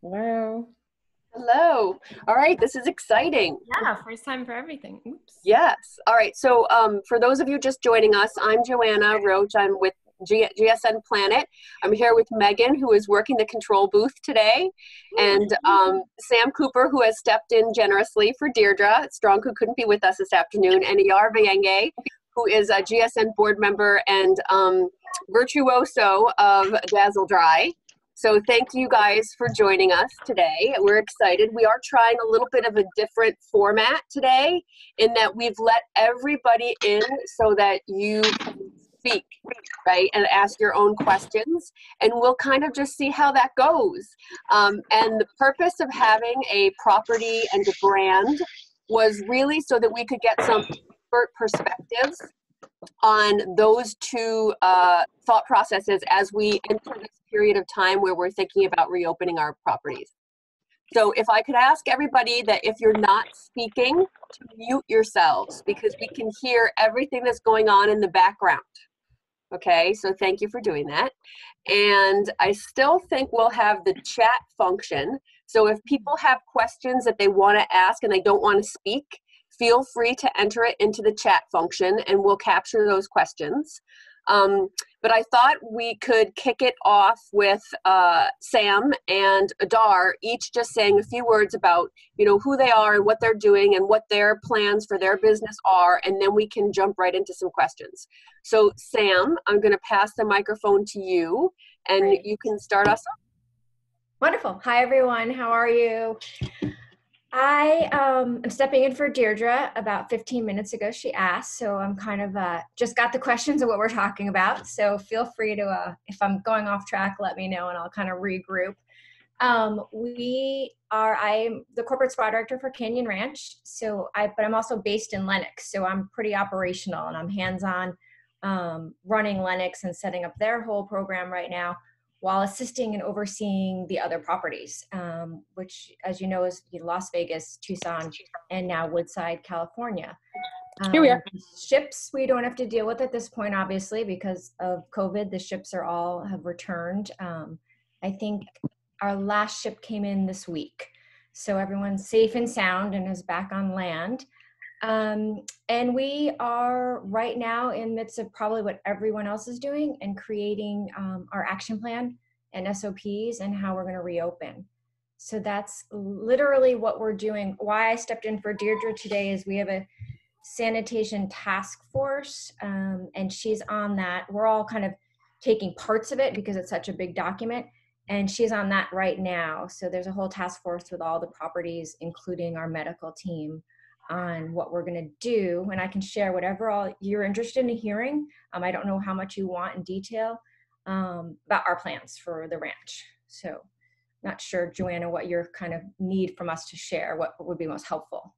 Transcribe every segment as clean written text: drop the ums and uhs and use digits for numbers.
Wow. Hello. All right, this is exciting. Yeah, first time for everything. Oops. Yes. All right. So for those of you just joining us, I'm Joanna Roche. I'm with GSN Planet. I'm here with Megan, who is working the control booth today, and Sam Cooper, who has stepped in generously for Deirdre Strong, who couldn't be with us this afternoon, and Adar Venyige, who is a GSN board member and virtuoso of Dazzle Dry. So thank you guys for joining us today. We're excited. We are trying a little bit of a different format today in that we've let everybody in so that you can speak, right, and ask your own questions. And we'll kind of just see how that goes. And the purpose of having a property and a brand was really so that we could get some expert perspectives on those two thought processes as we enter this period of time where we're thinking about reopening our properties. So if I could ask everybody that if you're not speaking, to mute yourselves, because we can hear everything that's going on in the background. Okay, so thank you for doing that. And I still think we'll have the chat function. So if people have questions that they want to ask and they don't want to speak, feel free to enter it into the chat function and we'll capture those questions. But I thought we could kick it off with Sam and Adar, each just saying a few words about, who they are and what they're doing and what their plans for their business are, and then we can jump right into some questions. So Sam, I'm going to pass the microphone to you, and you can start us off. Wonderful. Hi, everyone. How are you? I am stepping in for Deirdre. About 15 minutes ago, she asked, so I'm kind of just got the questions of what we're talking about. So feel free to, if I'm going off track, let me know and I'll kind of regroup. I'm the corporate spa director for Canyon Ranch. But I'm also based in Lenox, so I'm pretty operational and I'm hands-on running Lenox and setting up their whole program right now, while assisting and overseeing the other properties, which, as you know, is Las Vegas, Tucson, and now Woodside, California. Here we are. Ships, we don't have to deal with at this point, obviously, because of COVID. The ships have returned. I think our last ship came in this week. So everyone's safe and sound and is back on land. And we are right now in the midst of probably what everyone else is doing and creating our action plan and SOPs and how we're going to reopen. So that's literally what we're doing. Why I stepped in for Deirdre today is we have a sanitation task force, and she's on that. We're all kind of taking parts of it because it's such a big document, and she's on that right now. So there's a whole task force with all the properties, including our medical team, on what we're going to do, and I can share whatever all you're interested in hearing. I don't know how much you want in detail about our plans for the ranch. So not sure, Joanna, what your kind of need from us to share, what would be most helpful.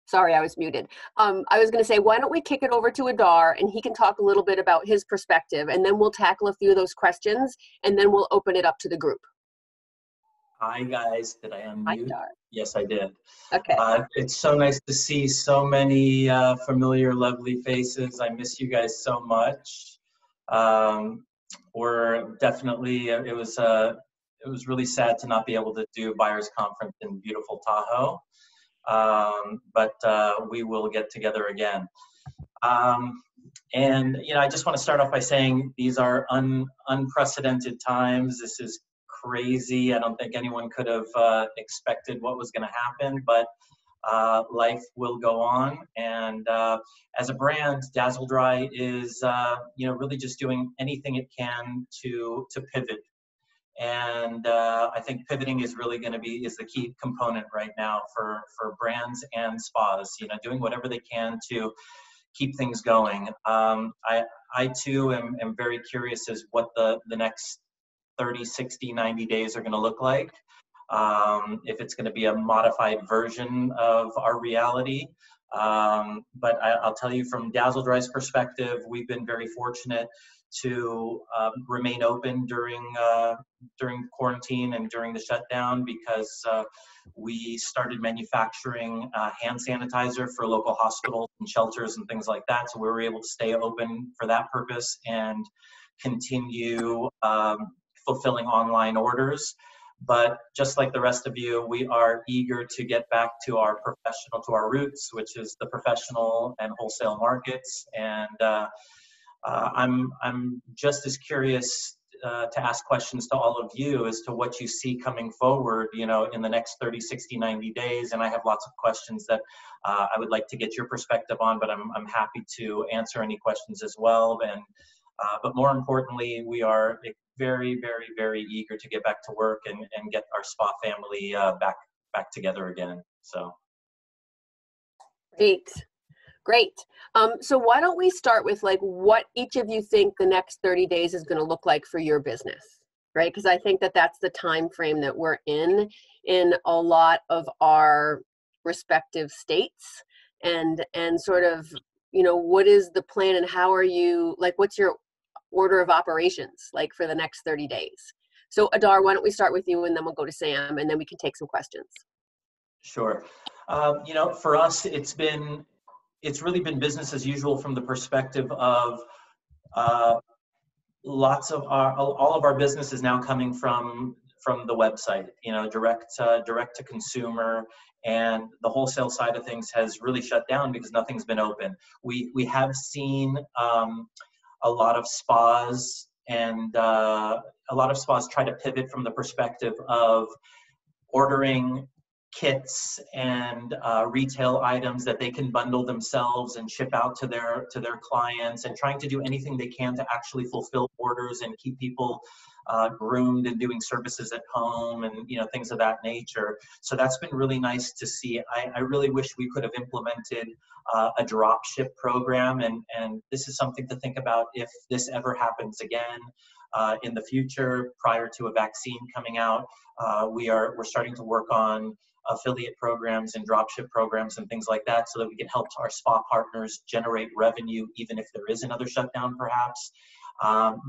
Sorry, I was muted. I was going to say, why don't we kick it over to Adar and he can talk a little bit about his perspective, and then we'll tackle a few of those questions, and then we'll open it up to the group. Hi, guys. Did I unmute? Hi, Adar. Yes, I did. Okay. It's so nice to see so many familiar, lovely faces. I miss you guys so much. We're definitely, it was really sad to not be able to do Buyers Conference in beautiful Tahoe. But we will get together again. And, I just want to start off by saying these are unprecedented times. This is crazy. I don't think anyone could have expected what was going to happen, but life will go on. And as a brand, Dazzle Dry is, really just doing anything it can to pivot. And I think pivoting is really going to is the key component right now for brands and spas, doing whatever they can to keep things going. I too am very curious as what the next 30, 60, 90 days are going to look like. If it's going to be a modified version of our reality. But I'll tell you from Dazzle Dry's perspective, we've been very fortunate to remain open during quarantine and during the shutdown, because we started manufacturing hand sanitizer for local hospitals and shelters and things like that. So we were able to stay open for that purpose and continue fulfilling online orders. But just like the rest of you, we are eager to get back to our roots, which is the professional and wholesale markets. And I'm just as curious to ask questions to all of you as to what you see coming forward, you know, in the next 30, 60, 90 days. And I have lots of questions that I would like to get your perspective on, but I'm happy to answer any questions as well. And but more importantly, we are very, very, very eager to get back to work and get our spa family back together again. So Great. So why don't we start with like what each of you think the next 30 days is going to look like for your business, right? Because I think that that's the time frame that we're in a lot of our respective states, and sort of, you know, what is the plan and how are you, like, what's your order of operations like for the next 30 days? So Adar, why don't we start with you, and then we'll go to Sam, and then we can take some questions. Sure. You know, for us, it's really been business as usual from the perspective of all of our business is now coming from the website, you know, direct to consumer, and the wholesale side of things has really shut down because nothing's been open. We have seen a lot of spas try to pivot from the perspective of ordering kits and retail items that they can bundle themselves and ship out to their clients, and trying to do anything they can to actually fulfill orders and keep people groomed and doing services at home and, you know, things of that nature. So that's been really nice to see. I really wish we could have implemented a drop ship program, and this is something to think about if this ever happens again in the future prior to a vaccine coming out. We're starting to work on affiliate programs and dropship programs and things like that, so that we can help our spa partners generate revenue even if there is another shutdown perhaps.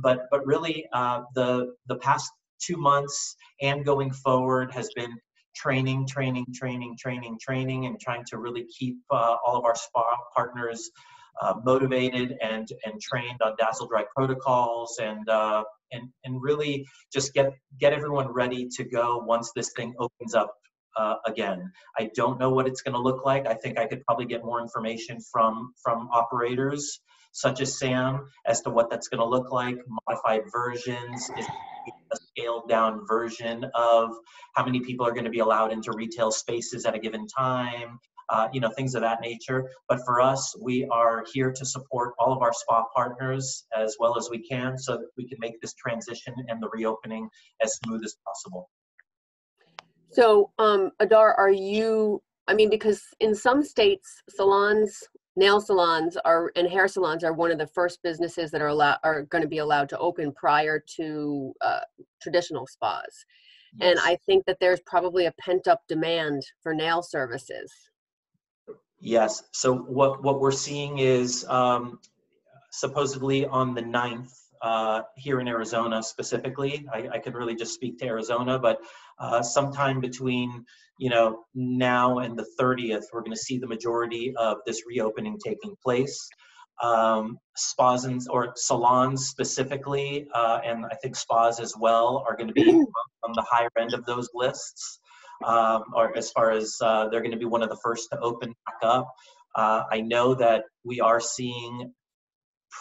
But really the past 2 months and going forward has been training, and trying to really keep all of our spa partners motivated and trained on Dazzle Dry protocols, and really just get everyone ready to go once this thing opens up again. I don't know what it's going to look like. I think I could probably get more information from operators such as Sam as to what that's going to look like. Modified versions, is a scaled down version of how many people are going to be allowed into retail spaces at a given time, you know, things of that nature. But for us, we are here to support all of our spa partners as well as we can, so that we can make this transition and the reopening as smooth as possible. So Adar, I mean, because in some states, salons, nail salons and hair salons are one of the first businesses that are going to be allowed to open prior to traditional spas. Yes. And I think that there's probably a pent-up demand for nail services. Yes. So what we're seeing is supposedly on the 9th, here in Arizona specifically, I can really just speak to Arizona, but sometime between, you know, now and the 30th, we're going to see the majority of this reopening taking place. Spas or salons specifically, and I think spas as well, are going to be on the higher end of those lists, or as far as they're going to be one of the first to open back up. I know that we are seeing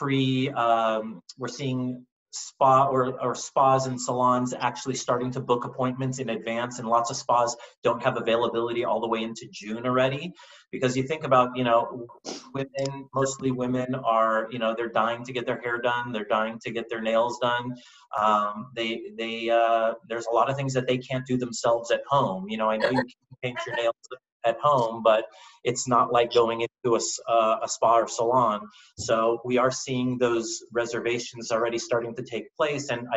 we're seeing spas and salons actually starting to book appointments in advance, and lots of spas don't have availability all the way into June already. Because you think about, you know, mostly women are, you know, they're dying to get their hair done, they're dying to get their nails done. There's a lot of things that they can't do themselves at home. You know, I know you can paint your nails at home, but it's not like going into a spa or salon. So we are seeing those reservations already starting to take place. And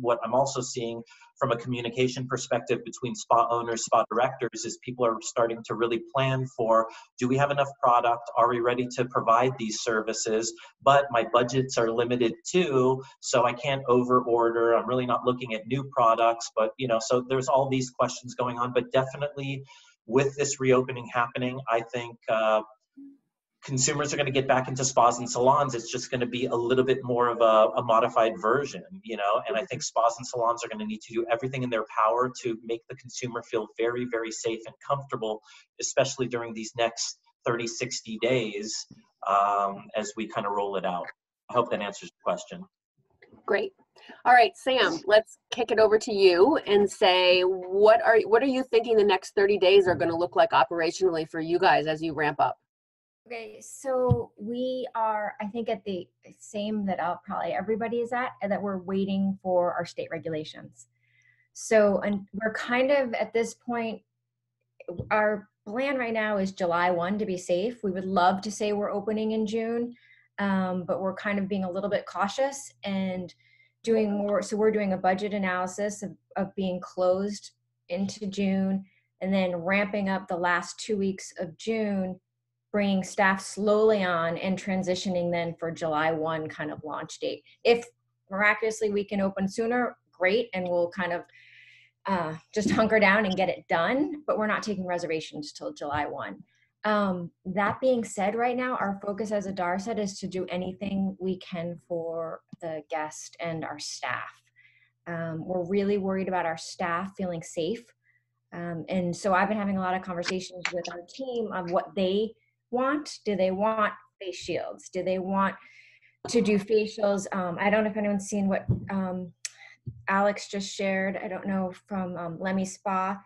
what I'm also seeing from a communication perspective between spa owners, spa directors, is people are starting to really plan for, do we have enough product? Are we ready to provide these services? But my budgets are limited too, so I can't over order. I'm really not looking at new products, but so there's all these questions going on. But definitely with this reopening happening, I think consumers are going to get back into spas and salons. It's just going to be a little bit more of a modified version, and I think spas and salons are going to need to do everything in their power to make the consumer feel very, very safe and comfortable, especially during these next 30, 60 days as we kind of roll it out. I hope that answers the question. Great. All right, Sam, let's kick it over to you and say, what are you thinking the next 30 days are going to look like operationally for you guys as you ramp up? Okay, so we are, I think, at the same that probably everybody is at, and that we're waiting for our state regulations. So, and we're kind of at this point, our plan right now is July 1 to be safe. We would love to say we're opening in June, but we're kind of being a little bit cautious and doing more. So we're doing a budget analysis of being closed into June, and then ramping up the last 2 weeks of June, bringing staff slowly on and transitioning then for July 1 kind of launch date. If miraculously we can open sooner, great, and we'll kind of just hunker down and get it done, but we're not taking reservations till July 1. That being said, right now, our focus, as Adar said, is to do anything we can for the guest and our staff. We're really worried about our staff feeling safe. And so I've been having a lot of conversations with our team on what they want. Do they want face shields? Do they want to do facials? I don't know if anyone's seen what Alex just shared. I don't know, from Lemmy Spa.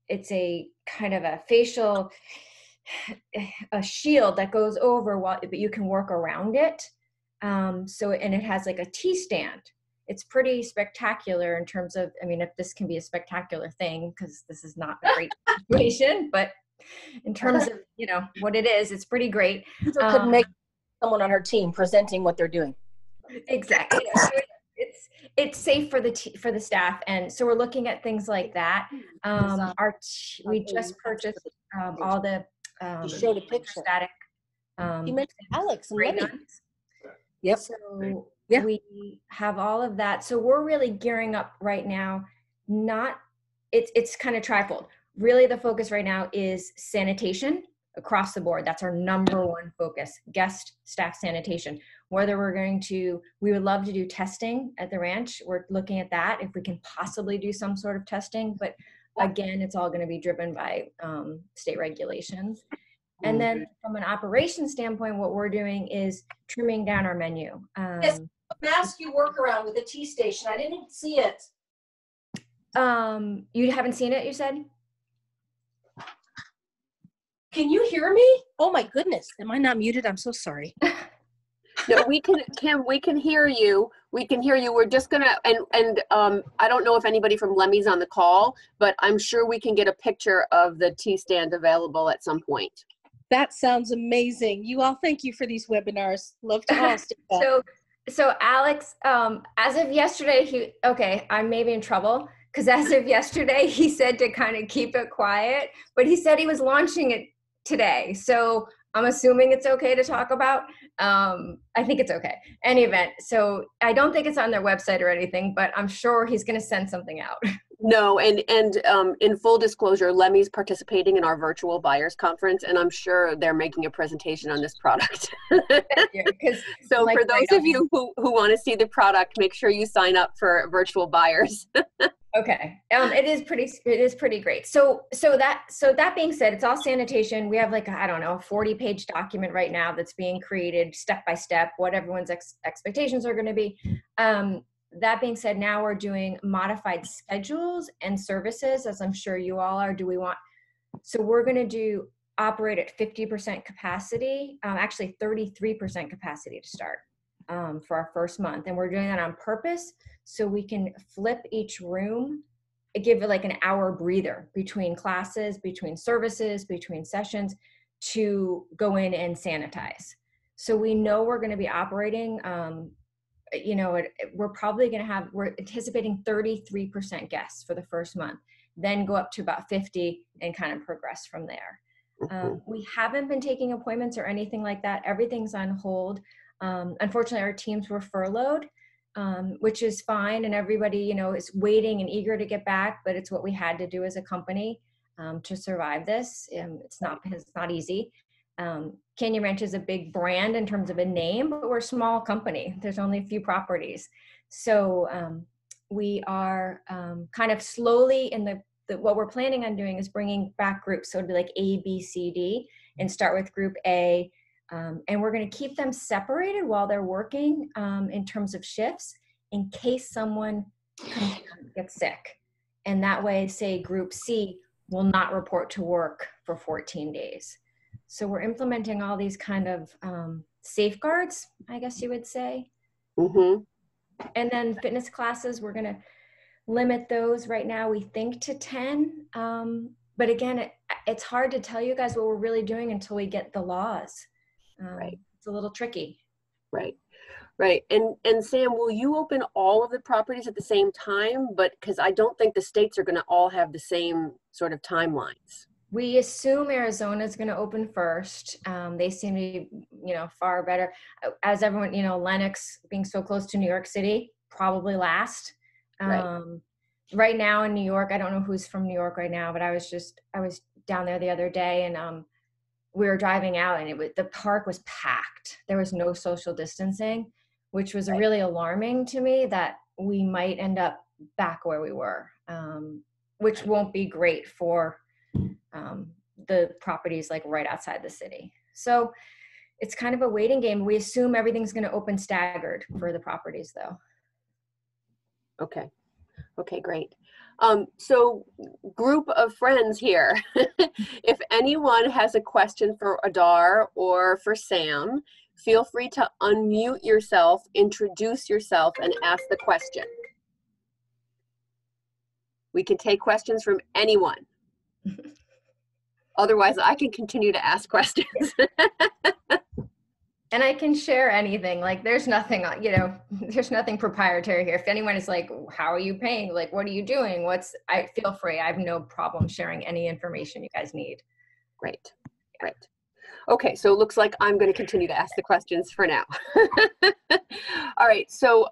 It's a kind of a facial, a shield that goes over, but you can work around it. And it has like a T-stand. It's pretty spectacular in terms of, I mean, if this can be a spectacular thing, because this is not a great situation, but in terms of, what it is, it's pretty great. So it could make someone on her team presenting what they're doing. Exactly. It's safe for the staff. And so we're looking at things like that. We just purchased all the you showed a picture. Static. You mentioned Alex and Lenny. Yep. So we have all of that. So we're really gearing up right now. It's kind of trifold. Really, the focus right now is sanitation across the board. That's our number one focus: guest, staff sanitation. Whether we would love to do testing at the ranch. We're looking at that, if we can possibly do some sort of testing. But again, it's all going to be driven by state regulations. And then from an operations standpoint, what we're doing is trimming down our menu. Yes, mask you work around with a tea station. I didn't see it. You haven't seen it, you said? Can you hear me? Oh my goodness. Am I not muted? I'm so sorry. No, we can, Kim, we can hear you. We can hear you. We're just gonna, and I don't know if anybody from Lemmy's on the call, but I'm sure we can get a picture of the tea stand available at some point. That sounds amazing. You all, thank you for these webinars. Love to host it. So Alex, as of yesterday, I may be in trouble, because as of yesterday, he said to kind of keep it quiet, but he said he was launching it today. So I'm assuming it's okay to talk about. I think it's okay. Any event. So I don't think it's on their website or anything, but I'm sure he's going to send something out. No, and in full disclosure, Lemmy's participating in our virtual buyers conference, and I'm sure they're making a presentation on this product. So for those of you who want to see the product, make sure you sign up for virtual buyers. Okay. It is pretty great. So that being said, it's all sanitation. We have like, I don't know, a 40-page document right now that's being created step by step, what everyone's expectations are going to be. That being said, now we're doing modified schedules and services, as I'm sure you all are. So we're going to operate at 50% capacity, actually 33% capacity to start for our first month. And we're doing that on purpose so we can flip each room give it like an hour breather between classes, between services, between sessions to go in and sanitize. So we know we're going to be operating, we're probably going to have, we're anticipating 33% guests for the first month, then go up to about 50 and kind of progress from there. We haven't been taking appointments or anything like that. Everything's on hold. Unfortunately, our teams were furloughed, which is fine. And everybody, is waiting and eager to get back, but it's what we had to do as a company to survive this. It's not easy. Canyon Ranch is a big brand in terms of a name, but we're a small company. There's only a few properties. So we are kind of slowly what we're planning on doing is bringing back groups. So it'd be like A, B, C, D, and start with group A. And we're going to keep them separated while they're working in terms of shifts in case someone gets sick. And that way, say group C will not report to work for 14 days. So we're implementing all these kind of safeguards, I guess you would say. Mm-hmm. And then fitness classes, we're going to limit those right now, we think, to 10. But again, it's hard to tell you guys what we're really doing until we get the laws. Right. It's a little tricky. Right. And Sam, will you open all of the properties at the same time? But because I don't think the states are going to all have the same sort of timelines. We assume Arizona is going to open first. They seem to be, far better. As everyone, Lenox being so close to New York City, probably last. Right now in New York, I don't know who's from New York right now, but I was down there the other day, and we were driving out, and the park was packed. There was no social distancing, which was really alarming to me that we might end up back where we were, which won't be great for the properties like right outside the city. So it's kind of a waiting game. We assume everything's going to open staggered for the properties though. Okay, great. So group of friends here, if anyone has a question for Adar or for Sam, feel free to unmute yourself, introduce yourself, and ask the question. We can take questions from anyone. Otherwise, I can continue to ask questions. And I can share anything. Like there's nothing, there's nothing proprietary here. If anyone is like, how are you paying? Like, what are you doing? I feel free. I have no problem sharing any information you guys need. Great. Okay, so it looks like I'm going to continue to ask the questions for now. All right, so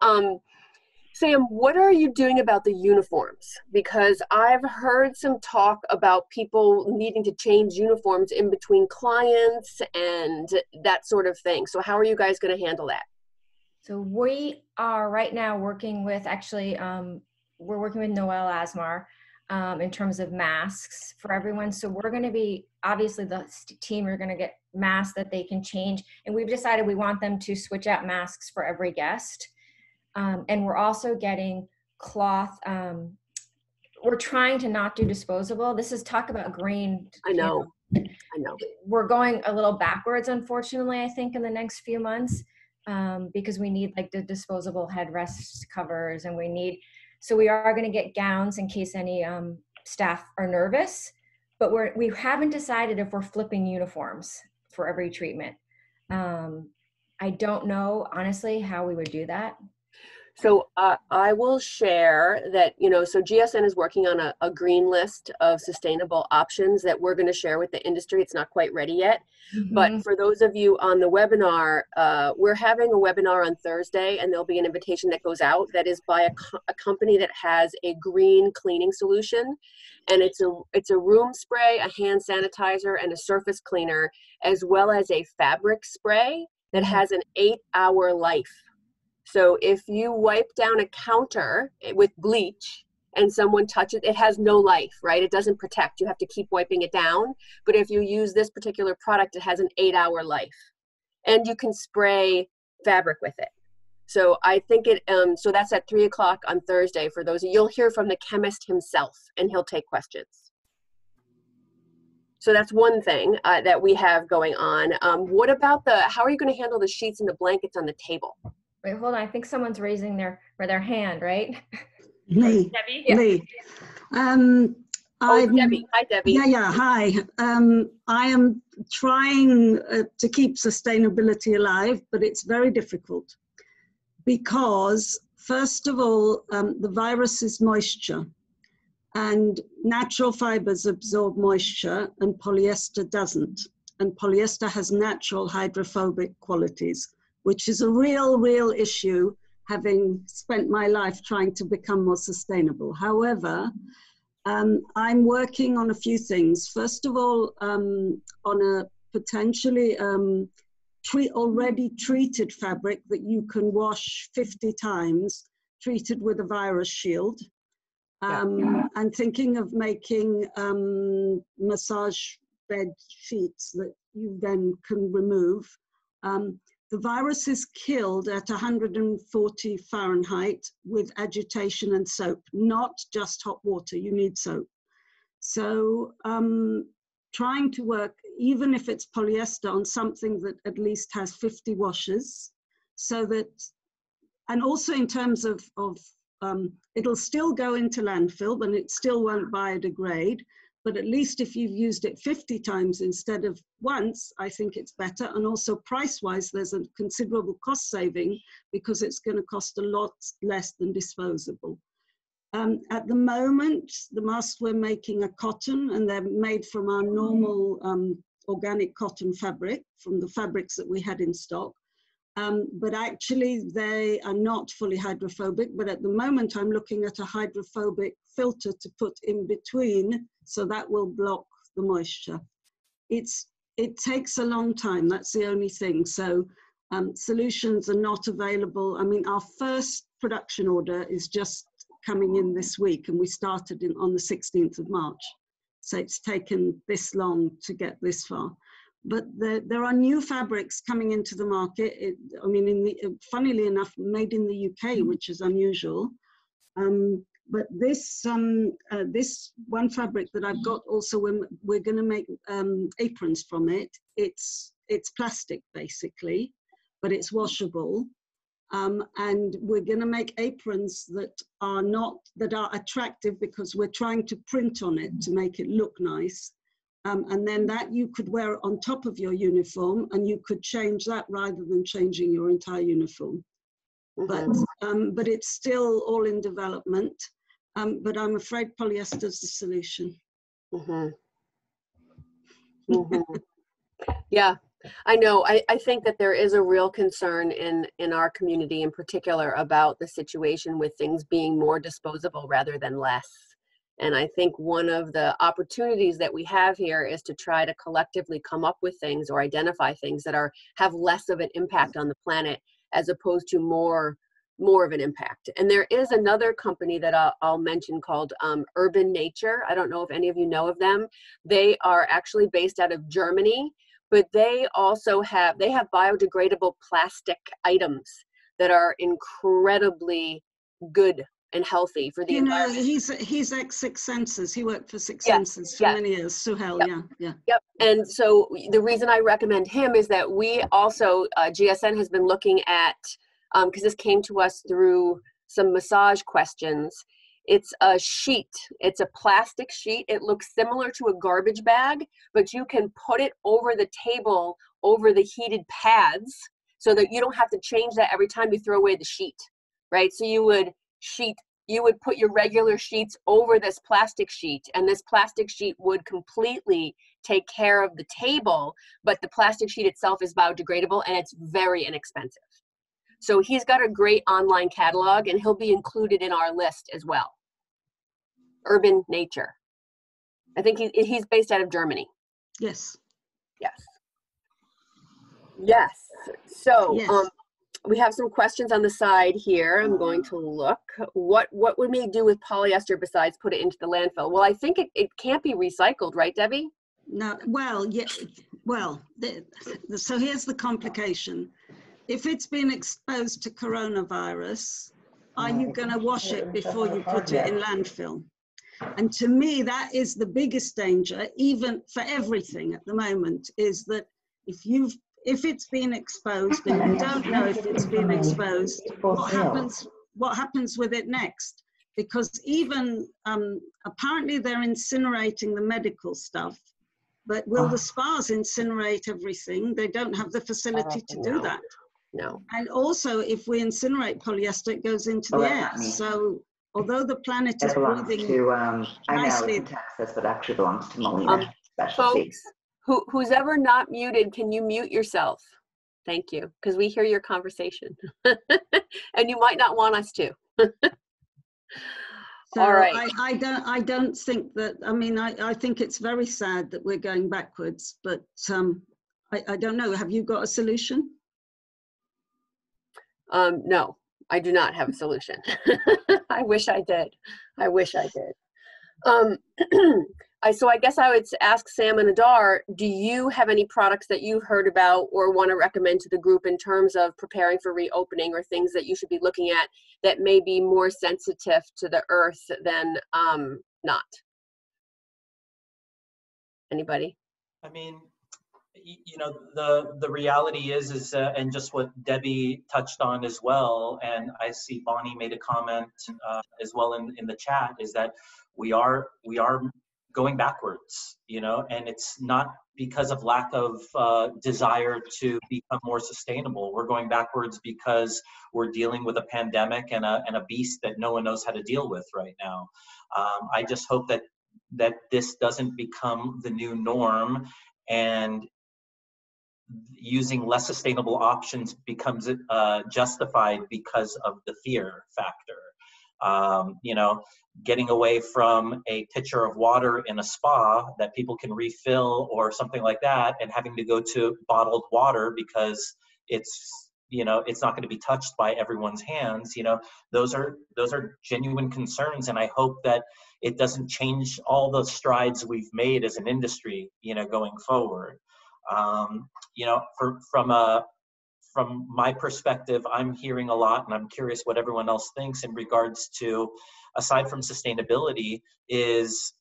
Sam, what are you doing about the uniforms? Because I've heard some talk about people needing to change uniforms in between clients and that sort of thing. So how are you guys going to handle that? So we are right now working with, we're working with Noel Asmar in terms of masks for everyone. So we're going to be, obviously the team are going to get masks that they can change. And we've decided we want them to switch out masks for every guest. And we're also getting cloth. We're trying to not do disposable. This is talk about green. I know. We're going a little backwards, unfortunately, I think in the next few months, because we need like the disposable headrest covers, and so we are going to get gowns in case any staff are nervous, but we haven't decided if we're flipping uniforms for every treatment. I don't know, honestly, how we would do that. So I will share that, so GSN is working on a green list of sustainable options that we're going to share with the industry. It's not quite ready yet. Mm-hmm. But for those of you on the webinar, we're having a webinar on Thursday, and there'll be an invitation that goes out that is by a company that has a green cleaning solution. And it's a room spray, a hand sanitizer, and a surface cleaner, as well as a fabric spray that has an 8-hour life. So if you wipe down a counter with bleach and someone touches it, it has no life, right? It doesn't protect. You have to keep wiping it down. But if you use this particular product, it has an 8-hour life. And you can spray fabric with it. So I think so that's at 3 o'clock on Thursday for those. You'll hear from the chemist himself, and he'll take questions. So that's one thing that we have going on. What about how are you going to handle the sheets and the blankets on the table? Wait, hold on. I think someone's raising their hand, right? Me. Yeah. Me. Debbie. Hi, Debbie. Yeah, hi. I am trying to keep sustainability alive, but it's very difficult because, first of all, the virus is moisture, and natural fibers absorb moisture and polyester doesn't. And polyester has natural hydrophobic qualities, which is a real issue, having spent my life trying to become more sustainable. However, I'm working on a few things. First of all, on a potentially already treated fabric that you can wash 50 times, treated with a virus shield. I'm thinking of making massage bed sheets that you then can remove. The virus is killed at 140 Fahrenheit with agitation and soap, not just hot water, you need soap. So trying to work, even if it's polyester, on something that at least has 50 washes, so that, and also in terms of it'll still go into landfill, but it still won't biodegrade. But at least if you've used it 50 times instead of once, I think it's better. And also price-wise, there's a considerable cost saving because it's going to cost a lot less than disposable. At the moment, the masks we're making are cotton, and they're made from our normal organic cotton fabric, from the fabrics that we had in stock. But actually they are not fully hydrophobic, but at the moment I'm looking at a hydrophobic filter to put in between, so that will block the moisture. It takes a long time, that's the only thing. So solutions are not available. I mean, our first production order is just coming in this week, and we started on the 16th of March. So it's taken this long to get this far. But there are new fabrics coming into the market. I mean, funnily enough, made in the UK, which is unusual. But this one fabric that I've got, also we're going to make aprons from it. It's plastic basically, but it's washable. And we're going to make aprons that are attractive because we're trying to print on it to make it look nice. And then that you could wear on top of your uniform, and you could change that rather than changing your entire uniform. But it's still all in development. But I'm afraid polyester is the solution. Yeah, I know. I think that there is a real concern in our community in particular about the situation with things being more disposable rather than less. And I think one of the opportunities that we have here is to try to collectively come up with things or identify things that have less of an impact on the planet, as opposed to more of an impact. And there is another company that I'll mention called Urban Nature. I don't know if any of you know of them. They are actually based out of Germany, but they also have biodegradable plastic items that are incredibly good and healthy for the environment. He's ex Six Senses. He worked for Six Senses for many years. Suhail, Yep. And so the reason I recommend him is that we also, GSN has been looking at, because this came to us through some massage questions. It's a sheet. It's a plastic sheet. It looks similar to a garbage bag, but you can put it over the table, over the heated pads, so that you don't have to change that every time you throw away the sheet, right? So you would put your regular sheets over this plastic sheet, and this plastic sheet would completely take care of the table, but the plastic sheet itself is biodegradable and it's very inexpensive. So he's got a great online catalog, and he'll be included in our list as well. Urban Nature. I think he's based out of Germany. Yes. So we have some questions on the side here. I'm going to look. What would we do with polyester besides put it into the landfill? Well, I think it can't be recycled, right, Debbie? No, well, yeah. Well, so here's the complication. If it's been exposed to coronavirus, are you going to wash it before you put it in landfill? And to me, that is the biggest danger, even for everything at the moment, is that if it's been exposed and you don't know if it's been exposed, what happens with it next? because even apparently they're incinerating the medical stuff, but will the spas incinerate everything? They don't have the facility to do that. No. And also, if we incinerate polyester, it goes into the air. So although the planet is breathing nicely, Texas, but actually belongs to Molina Specialties. Folks, who's ever not muted, can you mute yourself? Thank you, because we hear your conversation, and you might not want us to. So all right. I don't think that, I mean, I think it's very sad that we're going backwards, but I don't know. Have you got a solution? No, I do not have a solution. I wish I did. I wish I did. So I guess I would ask Sam and Adar, do you have any products that you've heard about or want to recommend to the group in terms of preparing for reopening, or things that you should be looking at that may be more sensitive to the earth than not? Anybody? I mean, you know, the reality is and just what Debbie touched on as well, and I see Bonnie made a comment as well in the chat, is that we are going backwards, you know, and it's not because of lack of desire to become more sustainable. We're going backwards because we're dealing with a pandemic and a beast that no one knows how to deal with right now. I just hope that this doesn't become the new norm, and using less sustainable options becomes justified because of the fear factor. You know, getting away from a pitcher of water in a spa that people can refill or something like that, and having to go to bottled water because it's, you know, it's not going to be touched by everyone's hands. You know, those are genuine concerns, and I hope that it doesn't change all the strides we've made as an industry, you know, going forward. You know, from my perspective, I'm hearing a lot, and I'm curious what everyone else thinks in regards to, aside from sustainability, is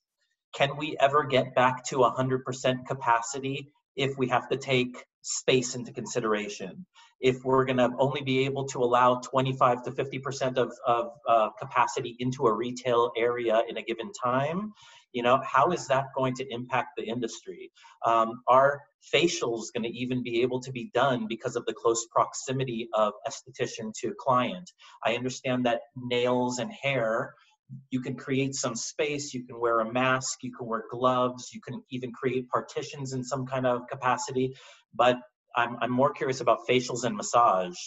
can we ever get back to 100% capacity if we have to take space into consideration? If we're going to only be able to allow 25 to 50% of capacity into a retail area in a given time, you know, how is that going to impact the industry? Are facials going to even be able to be done because of the close proximity of esthetician to client? I understand that nails and hair, you can create some space, you can wear a mask, you can wear gloves, you can even create partitions in some kind of capacity, but I'm more curious about facials and massage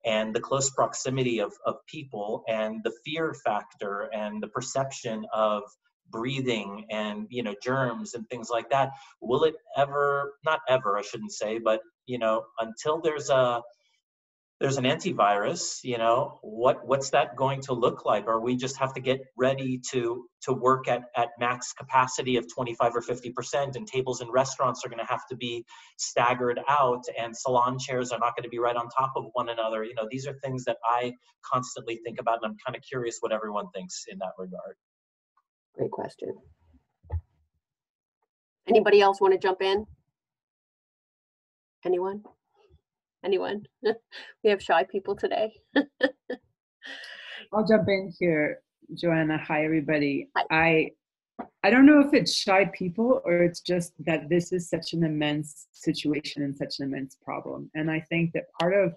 and the close proximity of people and the fear factor and the perception of breathing and, you know, germs and things like that. Will it ever, not ever, I shouldn't say, but, you know, until there's an antivirus, you know, what's that going to look like? Or we just have to get ready to work at max capacity of 25 or 50%, and tables in restaurants are going to have to be staggered out, and salon chairs are not going to be right on top of one another. You know, these are things that I constantly think about, and I'm kind of curious what everyone thinks in that regard. Great question. Anybody else want to jump in? Anyone? Anyone? We have shy people today. I'll jump in here, Joanna. Hi, everybody. Hi. I don't know if it's shy people or it's just that this is such an immense situation and such an immense problem. And I think that part of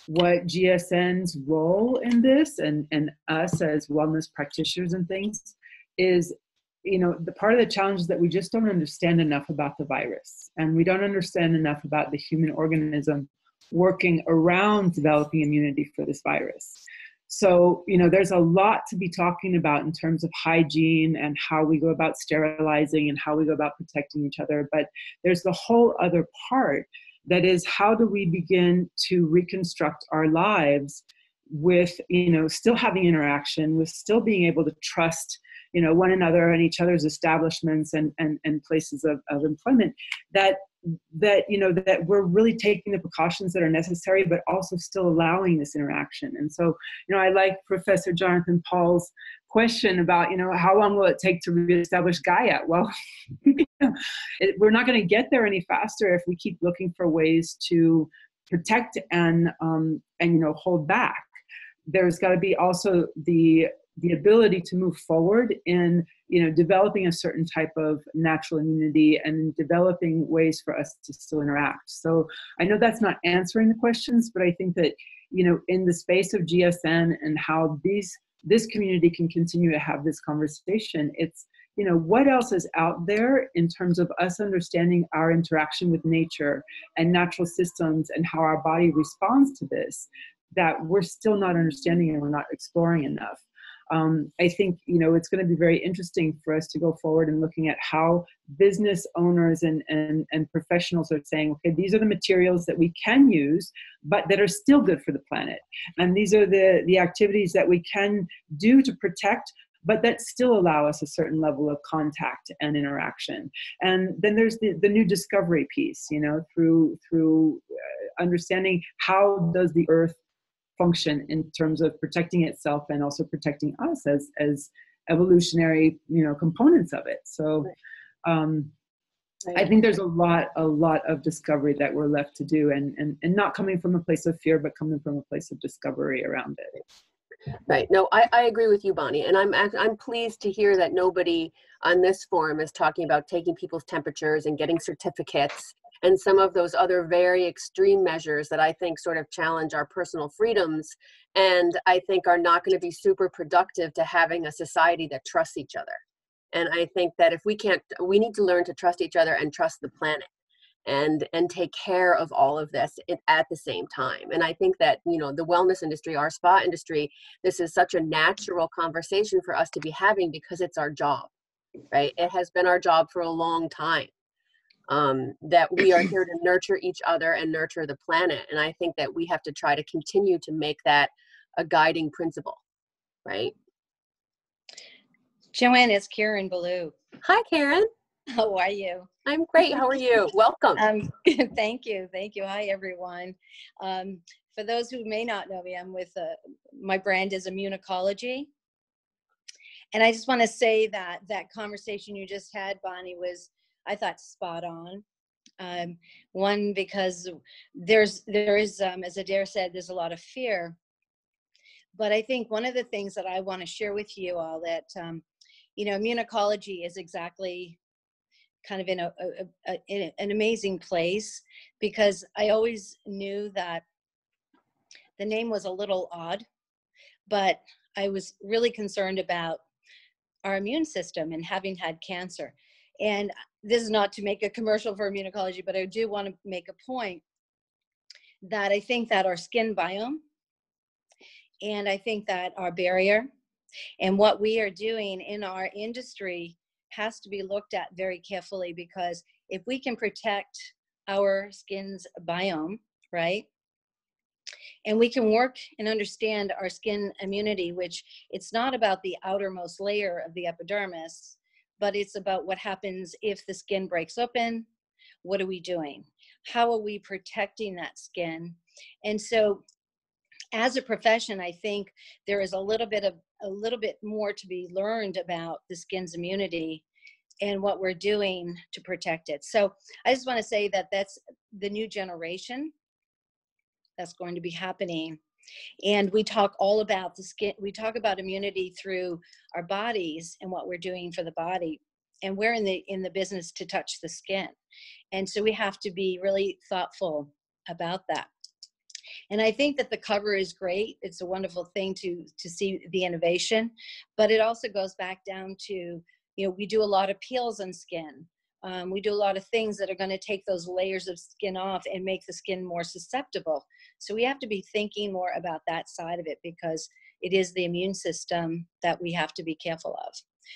what GSN's role in this, and us as wellness practitioners and things, is, you know, the part of the challenge is that we just don't understand enough about the virus, and we don't understand enough about the human organism working around developing immunity for this virus. So, you know, there's a lot to be talking about in terms of hygiene and how we go about sterilizing and how we go about protecting each other. But there's the whole other part that is, how do we begin to reconstruct our lives with, you know, still having interaction, with still being able to trust, you know, one another and each other's establishments and places of employment, that you know, that we're really taking the precautions that are necessary, but also still allowing this interaction. And so, you know, I like Professor Jonathan Paul's question about, you know, how long will it take to reestablish Gaia? Well, you know, we're not going to get there any faster if we keep looking for ways to protect and you know, hold back. There's got to be also the the ability to move forward in, developing a certain type of natural immunity and developing ways for us to still interact. So I know that's not answering the questions, but I think that, in the space of GSN and how this community can continue to have this conversation, it's, what else is out there in terms of us understanding our interaction with nature and natural systems and how our body responds to this that we're still not understanding and we're not exploring enough. I think, it's going to be very interesting for us to go forward and looking at how business owners and professionals are saying, okay, these are the materials that we can use, but that are still good for the planet. And these are the activities that we can do to protect, but that still allow us a certain level of contact and interaction. And then there's the new discovery piece, through understanding how does the earth function in terms of protecting itself and also protecting us as evolutionary, components of it. So I think there's a lot of discovery that we're left to do, and not coming from a place of fear, but coming from a place of discovery around it. Right. No, I agree with you, Bonnie. And I'm pleased to hear that nobody on this forum is talking about taking people's temperatures and getting certificates and some of those other very extreme measures that I think sort of challenge our personal freedoms and I think are not going to be super productive to having a society that trusts each other. And I think that if we need to learn to trust each other and trust the planet and take care of all of this at the same time. And I think that, the wellness industry, our spa industry, this is such a natural conversation for us to be having because it's our job, right? It has been our job for a long time. That we are here to nurture each other and nurture the planet. And I think that we have to try to continue to make that a guiding principle, right? Joanna, it's Karen Ballou. Hi, Karen. How are you? I'm great. How are you? Welcome. Thank you. Hi, everyone. For those who may not know me, I'm with, my brand is Immunicology. And I just want to say that conversation you just had, Bonnie, was, I thought, spot on. One, because there is, as Adar said, there's a lot of fear. But I think one of the things that I want to share with you all that, immunicology is exactly kind of in an amazing place, because I always knew that the name was a little odd, but I was really concerned about our immune system and having had cancer. And this is not to make a commercial for immunicology, but I do want to make a point that I think that our skin biome, and I think that our barrier and what we are doing in our industry has to be looked at very carefully, because if we can protect our skin's biome, right? And we can work and understand our skin immunity, which it's not about the outermost layer of the epidermis, but it's about what happens if the skin breaks open. What are we doing? How are we protecting that skin? And so as a profession, I think there is a little bit more to be learned about the skin's immunity and what we're doing to protect it. So I just want to say that that's the new generation that's going to be happening. And we talk all about the skin. We talk about immunity through our bodies and what we're doing for the body. And we're in the business to touch the skin. And so we have to be really thoughtful about that. And I think that the cover is great. It's a wonderful thing to see the innovation, but it also goes back down to, we do a lot of peels on skin. We do a lot of things that are going to take those layers of skin off and make the skin more susceptible. So we have to be thinking more about that side of it, because it is the immune system that we have to be careful of.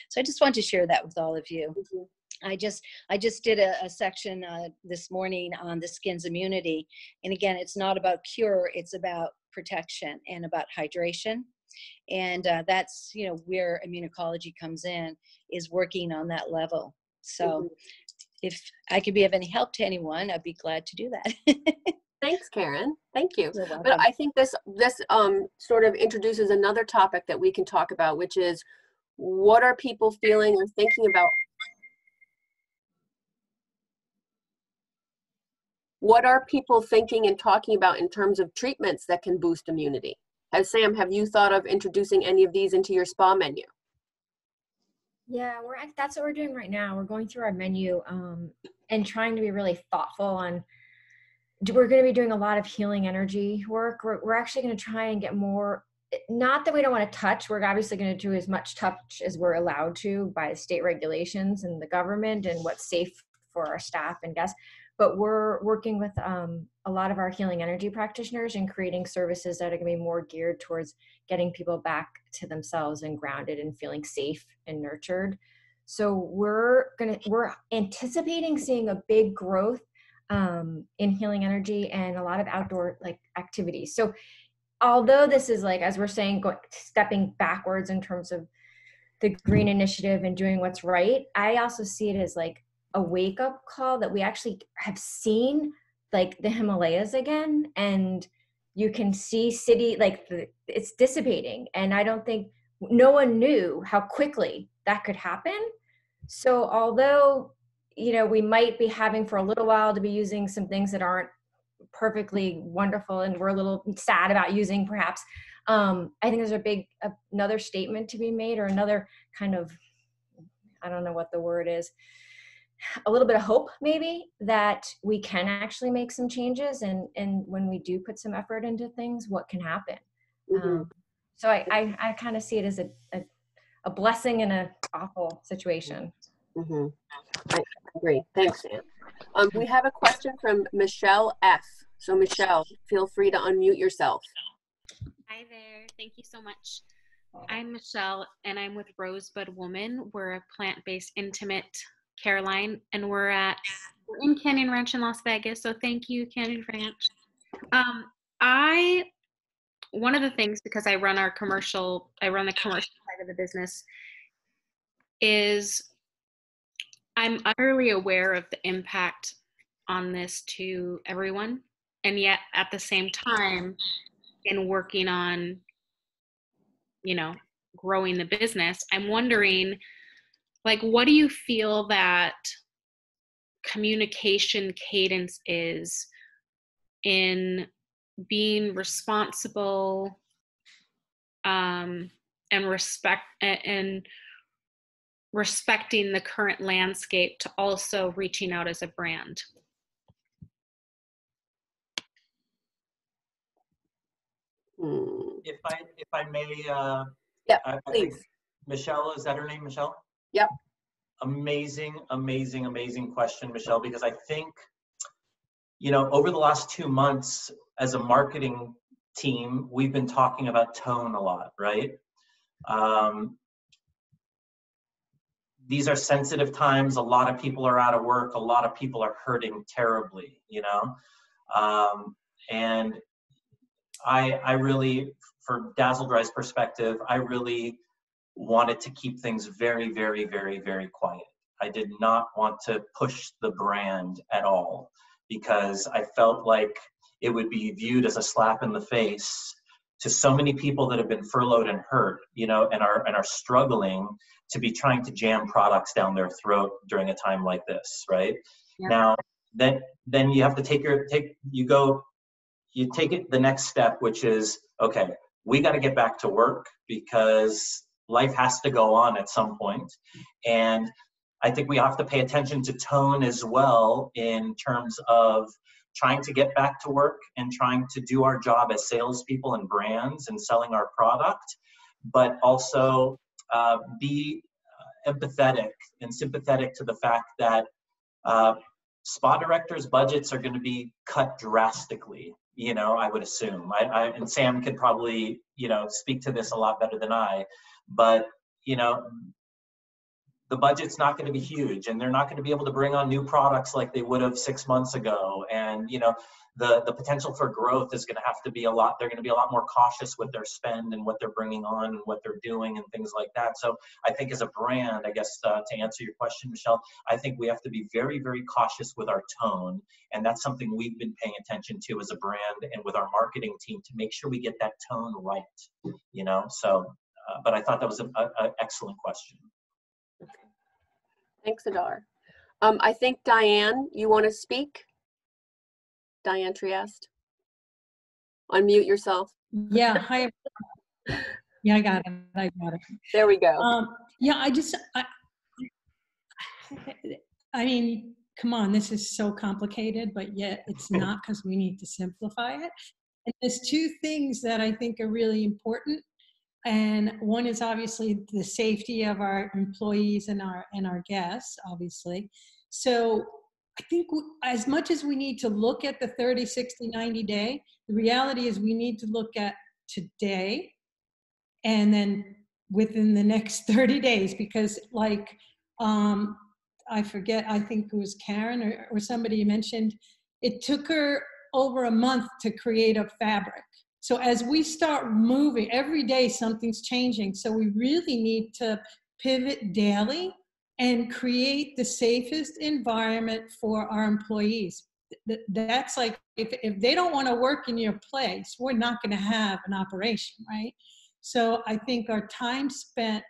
So I just want to share that with all of you. Mm-hmm. I just did a section this morning on the skin's immunity. And again, it's not about cure, it's about protection and about hydration. And that's, where immunicology comes in, is working on that level. So if I could be of any help to anyone, I'd be glad to do that. Thanks, Karen. Thank you. But I think this sort of introduces another topic that we can talk about, which is, what are people feeling or thinking about? What are people thinking and talking about in terms of treatments that can boost immunity? Sam, have you thought of introducing any of these into your spa menu? Yeah, that's what we're doing right now. We're going through our menu and trying to be really thoughtful on. We're going to be doing a lot of healing energy work. We're actually going to try and get more. Not that we don't want to touch. We're obviously going to do as much touch as we're allowed to by state regulations and the government and what's safe for our staff and guests. But we're working with a lot of our healing energy practitioners and creating services that are going to be more geared towards getting people back to themselves and grounded and feeling safe and nurtured. So we're anticipating seeing a big growth in healing energy and a lot of outdoor activities. So although this is as we're saying, stepping backwards in terms of the green initiative and doing what's right, I also see it as a wake-up call that we actually have seen the Himalayas again, and you can see it's dissipating, and I don't think no one knew how quickly that could happen. So although we might be having for a little while to be using some things that aren't perfectly wonderful and we're a little sad about using perhaps, I think there's another statement to be made, or another kind of, I don't know what the word is, a little bit of hope maybe that we can actually make some changes, and when we do put some effort into things, what can happen. Mm-hmm. So I kind of see it as a blessing in an awful situation. Mm-hmm. I agree. Thanks, Sam. We have a question from Michelle F. So Michelle, feel free to unmute yourself. Hi there. Thank you so much. I'm Michelle, and I'm with Rosebud Woman. We're a plant-based intimate care line, and we're in Canyon Ranch in Las Vegas. So thank you, Canyon Ranch. One of the things, because I run the commercial side of the business, is I'm utterly aware of the impact on this to everyone. And yet at the same time, in working on, growing the business, I'm wondering, what do you feel that communication cadence is in being responsible and respecting the current landscape to also reaching out as a brand? If I may, yeah, I please. think Michelle, is that her name, Michelle? Yep. Amazing question, Michelle, because I think, over the last 2 months as a marketing team, we've been talking about tone a lot, right? These are sensitive times. A lot of people are out of work. A lot of people are hurting terribly, and I really, for Dazzle Dry's perspective, I really wanted to keep things very, very, very, very quiet. I did not want to push the brand at all, because I felt like it would be viewed as a slap in the face to so many people that have been furloughed and hurt, and are struggling to be trying to jam products down their throat during a time like this, right? Yeah. Now, then you have to take it the next step, which is, okay, we got to get back to work because life has to go on at some point. And I think we have to pay attention to tone as well, in terms of trying to get back to work and trying to do our job as salespeople and brands and selling our product, but also be empathetic and sympathetic to the fact that spa directors' budgets are going to be cut drastically. I would assume. And Sam could probably, speak to this a lot better than I, but, the budget's not going to be huge, and they're not going to be able to bring on new products like they would have 6 months ago. And, the potential for growth is going to have to be a lot. They're going to be a lot more cautious with their spend and what they're bringing on and what they're doing and things like that. So I think as a brand, I guess, to answer your question, Michelle, I think we have to be very, very cautious with our tone. And that's something we've been paying attention to as a brand and with our marketing team, to make sure we get that tone right, So, but I thought that was an excellent question. Thanks, Adar. I think Diane, you want to speak? Diane Trieste. Unmute yourself. Yeah, hi. Yeah, I got it. There we go. Yeah, I mean, come on, this is so complicated, but yet it's not, because we need to simplify it. And there's two things that I think are really important. And one is obviously the safety of our employees and our guests, obviously. So I think as much as we need to look at the 30, 60, 90 day, the reality is we need to look at today and then within the next 30 days, because like, I forget, I think it was Karen or somebody mentioned, it took her over a month to create a fabric. So as we start moving, every day something's changing. So we really need to pivot daily and create the safest environment for our employees. That's like, if they don't want to work in your place, we're not going to have an operation, right? So I think our time spent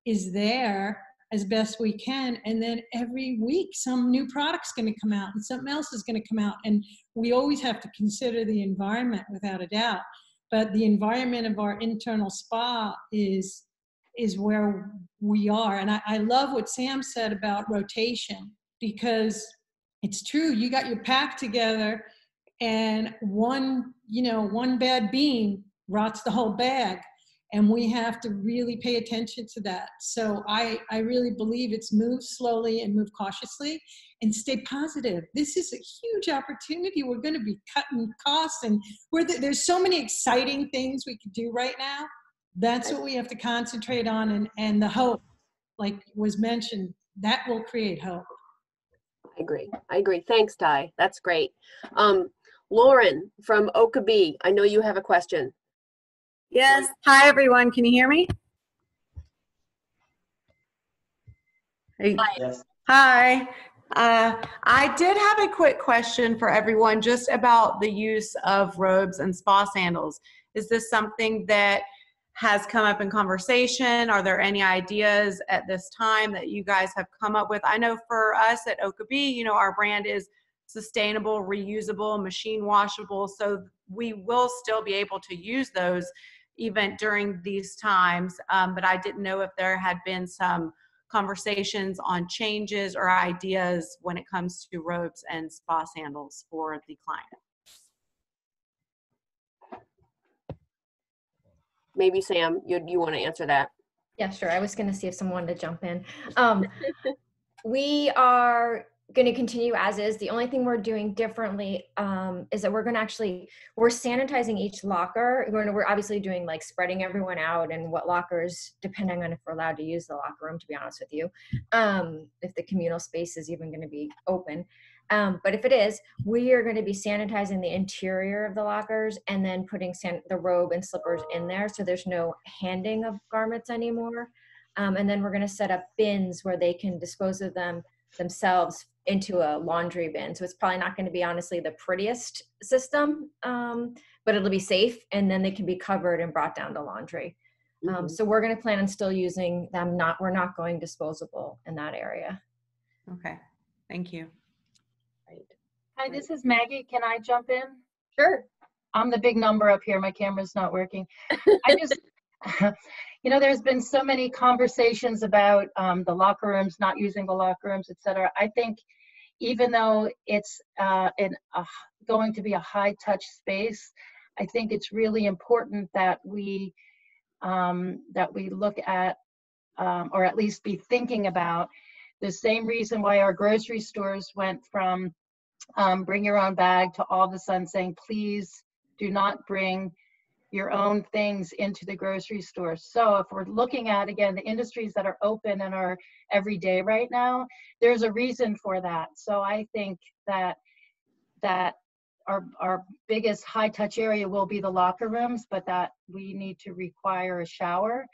is there as best we can. And then every week, some new product's going to come out and something else is going to come out. And we always have to consider the environment without a doubt. But the environment of our internal spa is where we are. And I love what Sam said about rotation, because it's true. You got your pack together and one bad bean rots the whole bag. And we have to really pay attention to that. So I really believe it's move slowly and move cautiously and stay positive. This is a huge opportunity. We're going to be cutting costs, and there's so many exciting things we could do right now. That's what we have to concentrate on, and the hope, like was mentioned, that will create hope. I agree. Thanks, Ty. That's great. Lauren from Okabee, I know you have a question. Yes. Hi, everyone. Can you hear me? Hey. Yes. Hi. I did have a quick question for everyone just about the use of robes and spa sandals. Is this something that has come up in conversation? Are there any ideas at this time that you guys have come up with? I know for us at Okabee, our brand is sustainable, reusable, machine washable, so we will still be able to use those even during these times, but I didn't know if there had been some conversations on changes or ideas when it comes to robes and spa sandals for the client. Maybe Sam, you want to answer that? Yeah, sure. I was going to see if someone wanted to jump in. We are going to continue as is. The only thing we're doing differently is that we're sanitizing each locker. We're obviously doing like spreading everyone out and what lockers, depending on if we're allowed to use the locker room, to be honest with you, if the communal space is even going to be open. But if it is, we are going to be sanitizing the interior of the lockers and then putting the robe and slippers in there. So there's no handing of garments anymore. And then we're going to set up bins where they can dispose of them themselves into a laundry bin. So it's probably not going to be honestly the prettiest system, but it'll be safe, and then they can be covered and brought down to laundry. So we're going to plan on still using them. We're not going disposable in that area. Okay, thank you. Right. Hi, this is Maggie. Can I jump in? Sure. I'm the big number up here. My camera's not working. I just, there's been so many conversations about the locker rooms, not using the locker rooms, et cetera. I think even though it's going to be a high touch space, I think it's really important that we look at, or at least be thinking about, the same reason why our grocery stores went from bring your own bag to all of a sudden saying, please do not bring your own things into the grocery store. So if we're looking at, again, the industries that are open and are every day right now, there's a reason for that. So I think that our biggest high touch area will be the locker rooms, but that we need to require a shower,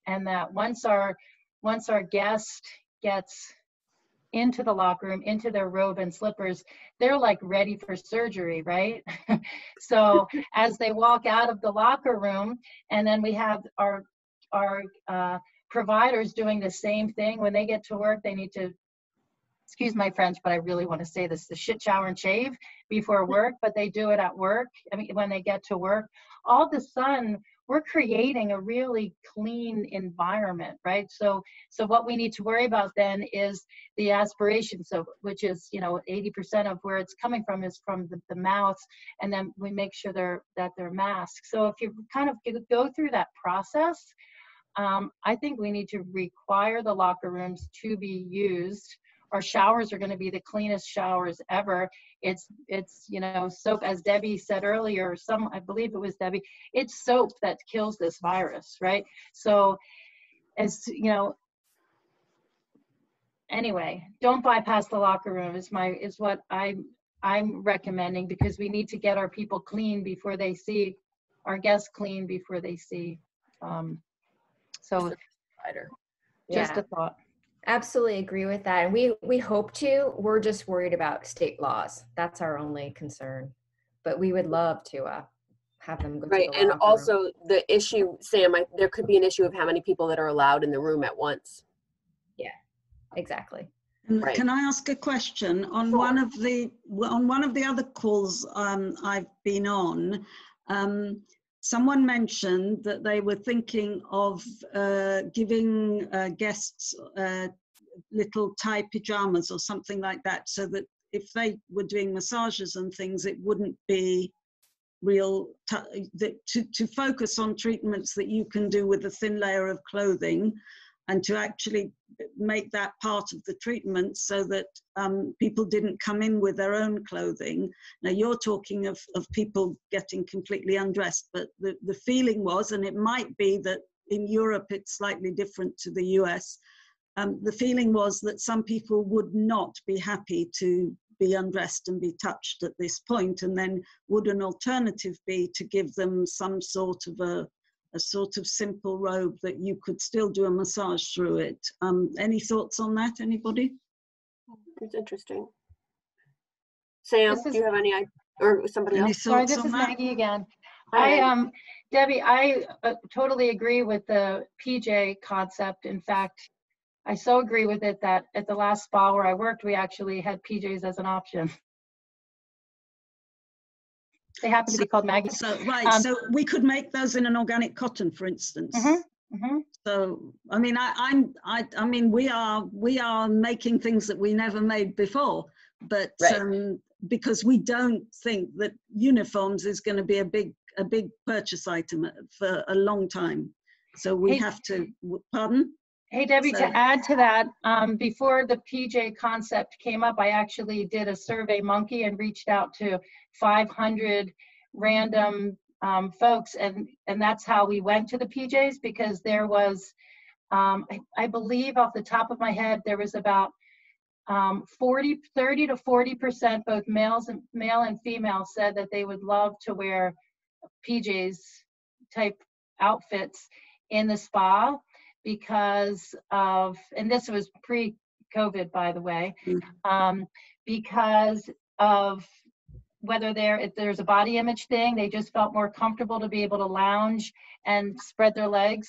and that once our guest gets into the locker room, into their robe and slippers, they're like ready for surgery, right? So as they walk out of the locker room, and then we have our providers doing the same thing. When they get to work, they need to excuse my French, but I really want to say this, the shit shower and shave before work, but they do it at work. I mean, when they get to work, all of a sudden, we're creating a really clean environment, right? So what we need to worry about then is the aspiration, so which is, you know, 80% of where it's coming from is from the mouth, and then we make sure that they're masked. So if you kind of go through that process, I think we need to require the locker rooms to be used. Our showers are going to be the cleanest showers ever. It's you know, soap, as Debbie said earlier, I believe it was Debbie, it's soap that kills this virus, right? So, as you know, anyway, don't bypass the locker room is what I'm recommending, because we need to get our people clean before they see our guests clean before they see. So, just a thought. Absolutely agree with that. And we hope to. We're just worried about state laws. That's our only concern. But we would love to have them go to the locker and room. also the issue, Sam, there could be an issue of how many people that are allowed in the room at once. Yeah, exactly. Right. Can I ask a question? On one of the other calls I've been on, someone mentioned that they were thinking of giving guests little tie pajamas or something like that, so that if they were doing massages and things, it wouldn't be real, to focus on treatments that you can do with a thin layer of clothing, and to actually make that part of the treatment so that people didn't come in with their own clothing. Now you're talking of people getting completely undressed, but the feeling was, and it might be that in Europe it's slightly different to the US, the feeling was that some people would not be happy to be undressed and be touched at this point, and then would an alternative be to give them some sort of a sort of simple robe that you could still do a massage through it. Any thoughts on that, anybody? It's interesting. Sam, do you have any, or somebody else? Sorry, this is Maggie again. Debbie, I totally agree with the PJ concept. In fact, I so agree with it that at the last spa where I worked, we actually had PJs as an option. They happen to be called Maggie. So we could make those in an organic cotton, for instance. So I mean, I mean, we are making things that we never made before, but because we don't think that uniforms is going to be a big purchase item for a long time, so we have to. Pardon? Hey, Debbie, to add to that, before the PJ concept came up, I actually did a survey monkey and reached out to 500 random folks, and that's how we went to the PJs, because there was, I believe off the top of my head, there was about 30 to 40%, both male and female, said that they would love to wear PJs type outfits in the spa, because of, and this was pre-COVID, by the way, because of whether if there's a body image thing, they just felt more comfortable to be able to lounge and spread their legs.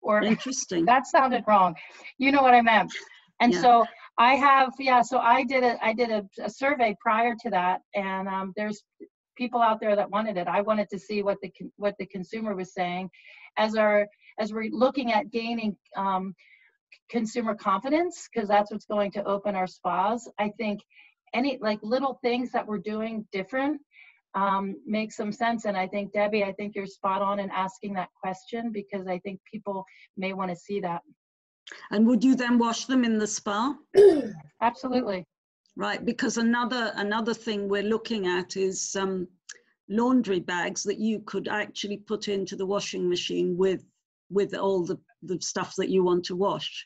Or interesting. That sounded wrong. You know what I meant. And so I have, so I did a survey prior to that, and there's people out there that wanted it. I wanted to see what the consumer was saying. As we're looking at gaining consumer confidence, because that's what's going to open our spas, I think any little things that we're doing different make some sense. And I think, Debbie, I think you're spot on in asking that question, because I think people may want to see that. And would you then wash them in the spa? Absolutely. Right, because another thing we're looking at is laundry bags that you could actually put into the washing machine with all the stuff that you want to wash.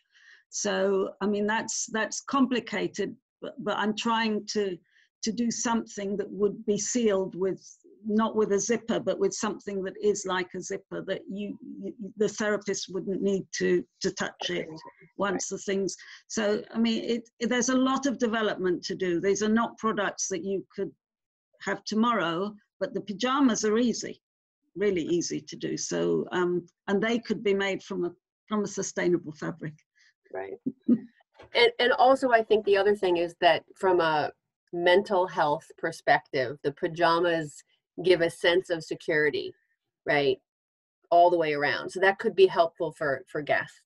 So I mean, that's complicated, but I'm trying to do something that would be sealed with, not with a zipper, but with something that is like a zipper, that the therapist wouldn't need to touch it once the things. So I mean, there's a lot of development to do. These are not products that you could have tomorrow, but the pajamas are easy, really easy to do. So and they could be made from a sustainable fabric. Right. And also, I think the other thing is that from a mental health perspective, the pajamas give a sense of security, right? All the way around. So that could be helpful for guests.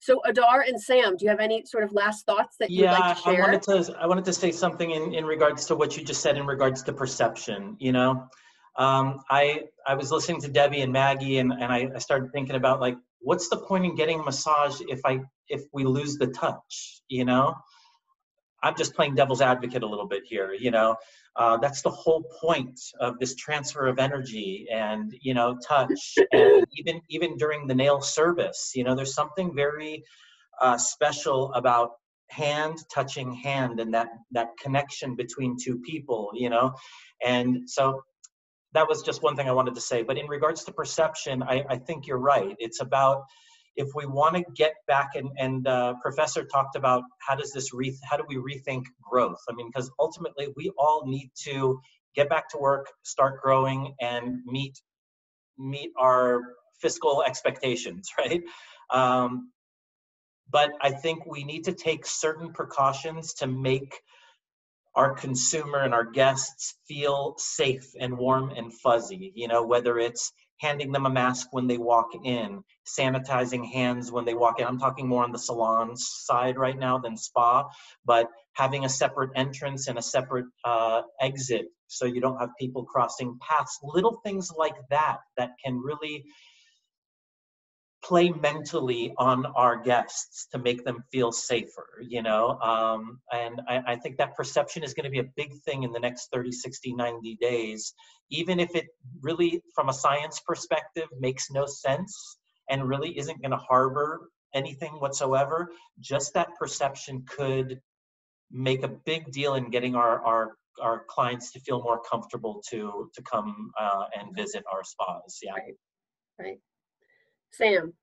So Adar and Sam, do you have any sort of last thoughts that you'd like to share? I wanted to say something in regards to what you just said in regards to perception. You know, I was listening to Debbie and Maggie, and I started thinking about, like, what's the point in getting a massage if we lose the touch? You know, I'm just playing devil's advocate a little bit here. You know, that's the whole point of this transfer of energy and, you know, touch. And even during the nail service, you know, there's something very special about hand touching hand and that connection between two people, you know. And so that was just one thing I wanted to say. But in regards to perception, I think you're right. It's about, if we want to get back, and Professor talked about how do we rethink growth? I mean, because ultimately we all need to get back to work, start growing, and meet our fiscal expectations, right? But I think we need to take certain precautions to make our consumer and our guests feel safe and warm and fuzzy, you know, whether it's handing them a mask when they walk in, sanitizing hands when they walk in. I'm talking more on the salon side right now than spa, but having a separate entrance and a separate exit so you don't have people crossing paths. Little things like that can really play mentally on our guests to make them feel safer, you know? And I think that perception is going to be a big thing in the next 30, 60, 90 days, even if it really, from a science perspective, makes no sense and really isn't going to harbor anything whatsoever. Just that perception could make a big deal in getting our clients to feel more comfortable to come and visit our spas. Yeah. Right. Sam.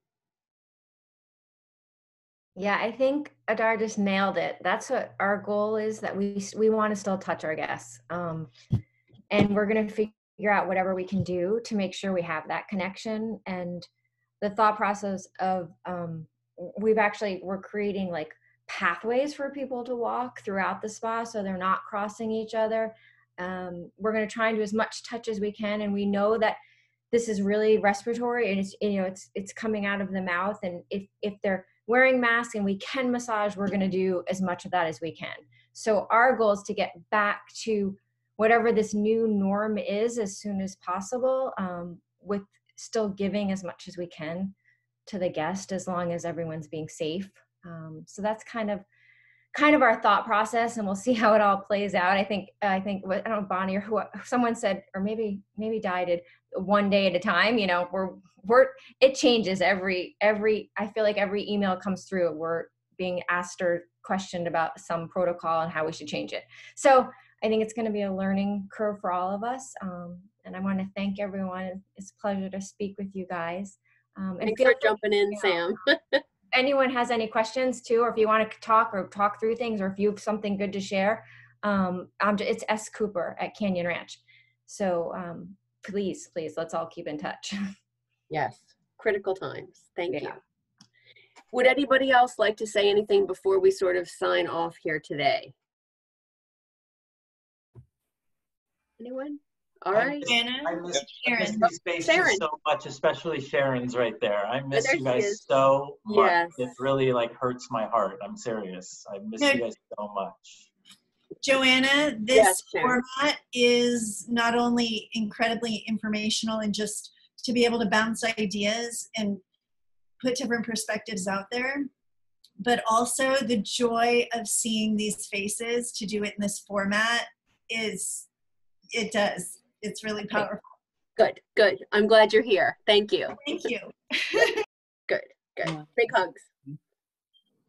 Yeah, I think Adar just nailed it. That's what our goal is, that we want to still touch our guests. And we're going to figure out whatever we can do to make sure we have that connection. And the thought process of, we're creating like pathways for people to walk throughout the spa so they're not crossing each other. We're going to try and do as much touch as we can. And we know that this is really respiratory, and it's, you know, it's coming out of the mouth. And if they're wearing masks and we can massage, we're going to do as much of that as we can. So our goal is to get back to whatever this new norm is as soon as possible, with still giving as much as we can to the guest, as long as everyone's being safe. So that's kind of our thought process, and we'll see how it all plays out. I think I don't know, Bonnie or someone said, or maybe Di did, one day at a time. You know, it changes every I feel like every email comes through, we're being asked or questioned about some protocol and how we should change it. So I think it's going to be a learning curve for all of us. And I want to thank everyone. It's a pleasure to speak with you guys. Thanks for jumping in, Sam. Anyone has any questions too, or if you want to talk through things, or if you have something good to share, it's S. Cooper at Canyon Ranch. So please, let's all keep in touch. Yes, critical times. Thank you. Would anybody else like to say anything before we sort of sign off here today? Anyone? All right. I miss these faces so much, especially Sharon's right there. I miss you guys so much. Yes. It really like hurts my heart. I'm serious. I miss you guys so much. Joanna, this format is not only incredibly informational and just to be able to bounce ideas and put different perspectives out there, but also the joy of seeing these faces to do it in this format it's really powerful. Good. I'm glad you're here. Thank you. Thank you. Good. Big hugs.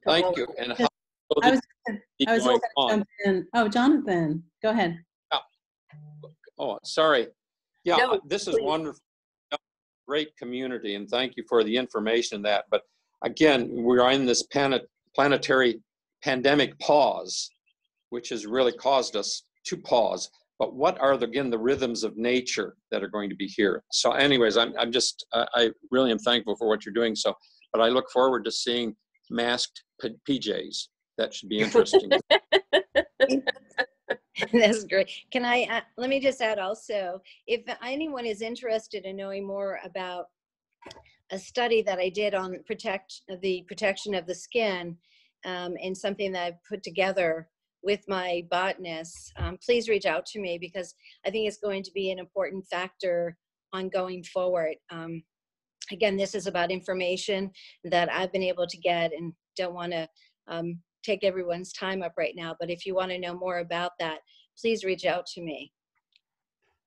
Thank you. And I was going to jump in. Oh, Jonathan, go ahead. Oh, sorry. Yeah, no, this is wonderful. Great community, and thank you for the information in that. But again, we're in this planetary pandemic pause, which has really caused us to pause. But what are, again, the rhythms of nature that are going to be here? So anyways, I really am thankful for what you're doing. So but I look forward to seeing masked PJs. That should be interesting. That's great. Can I, let me just add also, if anyone is interested in knowing more about a study that I did on the protection of the skin, and something that I've put together with my botanists, please reach out to me, because I think it's going to be an important factor on going forward. Again, this is about information that I've been able to get, and don't want to take everyone's time up right now, but if you want to know more about that, please reach out to me.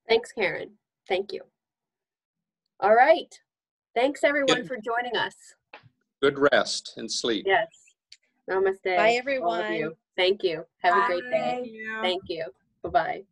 Thanks, Karen. Thank you. All right. Thanks, everyone, for joining us. Good rest and sleep. Yes. Namaste. Bye, all of everyone. you. Thank you. Have a great day. Thank you. Bye-bye.